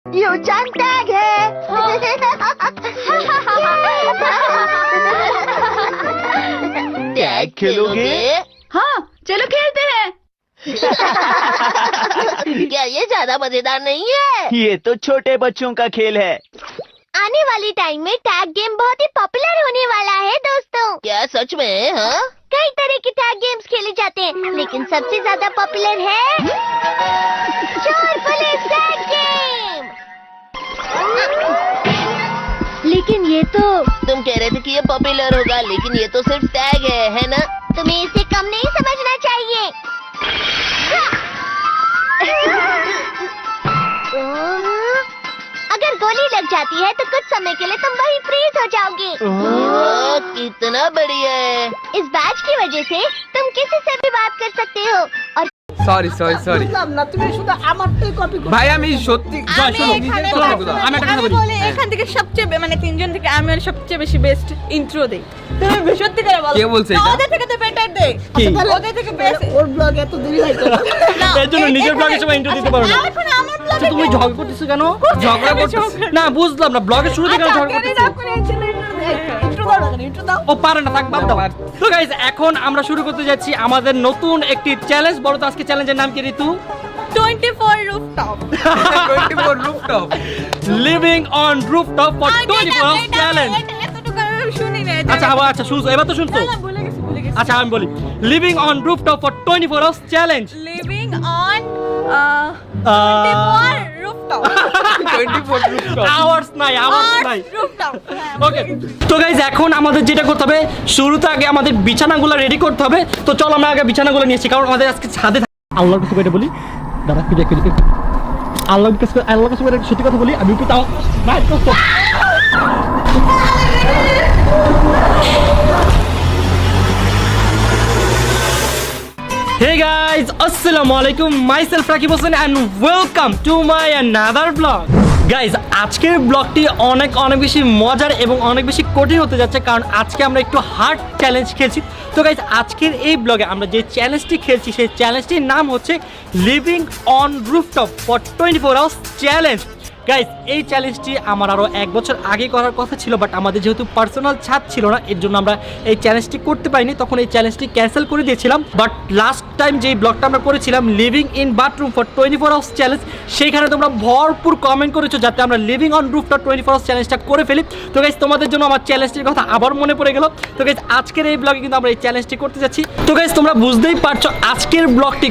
यूचान tag है। Tag खेलोगे? हाँ चलो खेलते हैं। क्या ये ज्यादा मजेदार नहीं है? ये तो छोटे बच्चों का खेल है। आने वाली टाइम में टैग गेम बहुत ही पॉपुलर होने वाला है दोस्तों। क्या सच में? हाँ, कई तरह के टैग गेम्स खेले जाते हैं, लेकिन सबसे ज्यादा पॉपुलर है चोर पुलिस टैग गेम। लेकिन ये तो तुम कह रहे थे कि ये पॉपुलर होगा, लेकिन ये तो सिर्फ टैग है ना? तुम्हें इसे कम नहीं समझना चाहिए। अगर गोली लग जाती है तो कुछ समय के लिए तुम वही फ्रीज हो जाओगे। कितना बढ़िया है। इस बैच की वजह से तुम किसी से भी बात कर सकते हो। और সরি না তুমি শুধু আমারটাই কপি করো ভাই আমি সত্যি আমি একটা কথা বলি, এখান থেকে সবচেয়ে মানে তিনজন থেকে আমি সবচেয়ে বেশি বেস্ট ইন্ট্রো দেই। তুমি সত্যি করে বলো কে বলছে এটা? ওদের থেকে তো বেটার দেই। ওদের থেকে বেস্ট। ওর ব্লগ এত দেরি হয় কেন? এর জন্য নিজের ব্লগে সময় ইন্ট্রো দিতে পারো না। এখন আমার ব্লগে তুমি ঝগড়া করতেছো কেন? ঝগড়া করতেছো না, বুঝলাম না ব্লগের শুরুতে কেন ঝগড়া করতেছো? ইন্ট্রো দাও ও পারে না, থাক বাদ দাও। তো গাইস এখন আমরা শুরু করতে যাচ্ছি আমাদের নতুন একটি চ্যালেঞ্জ। বলো তো আজকে চ্যালেঞ্জের নাম কি ঋতু? 24 rooftop 24 rooftop living on rooftop for 24 hours challenge. এতটুকু আমি শুনি না। আচ্ছা শুনছো, এবার তো শুনছো। ভুলে গেছি। আচ্ছা আমি বলি, living on rooftop for 24 hours challenge. Living on 24 rooftop 24 rooftop hours নাই rooftop। ওকে, তো গাইজ এখন আমাদের যেটা করতে হবে, শুরুতে আগে আমাদের বিছানাগুলো রেডি করতে হবে। তো চলো আমরা আগে বিছানাগুলো নিয়েছি, কারণ আমাদের আজকে ছাদে আল্লাহর কাছে করে বলি, দাদা কি দেখে আল্লাহর কাছে সত্যি কথা বলি, আমি একটু তাও বাইরে করতে। Hey guys, assalamu alaikum, myself Rakib Hossain and welcome to my another vlog. Guys আজকের ব্লগটি অনেক বেশি মজার এবং অনেক বেশি কঠিন হতে যাচ্ছে, কারণ আজকে আমরা একটু হার্ড চ্যালেঞ্জ খেলছি। তো গাইজ আজকের এই ব্লগে আমরা যে চ্যালেঞ্জটি খেলছি সেই চ্যালেঞ্জটির নাম হচ্ছে living on rooftop for 24 hours challenge. Guys এই চ্যালেঞ্জটি আমার আরও 1 বছর আগে করার কথা ছিল, বাট আমাদের যেহেতু পার্সোনাল ছাদ ছিল না, এর জন্য আমরা এই চ্যালেঞ্জটি করতে পারিনি। তখন এই চ্যালেঞ্জটি ক্যান্সেল করে দিয়েছিলাম। বাট লাস্ট টাইম যেই ব্লগটা আমরা করেছিলাম living in bathroom for 24 hours challenge, সেইখানে তোমরা ভরপুর কমেন্ট করেছো যাতে আমরা লিভিং অন রুফটপ 24 আওয়ার্স চ্যালেঞ্জটা করে ফেলি। তো গাইজ তোমাদের জন্য আমার চ্যালেঞ্জটির কথা আবার মনে পড়ে গেল। তো গাইজ আজকের এই ব্লগে কিন্তু আমরা এই চ্যালেঞ্জটি করতে যাচ্ছি। তো গাইজ তোমরা বুঝতেই পারছো আজকের ব্লগটি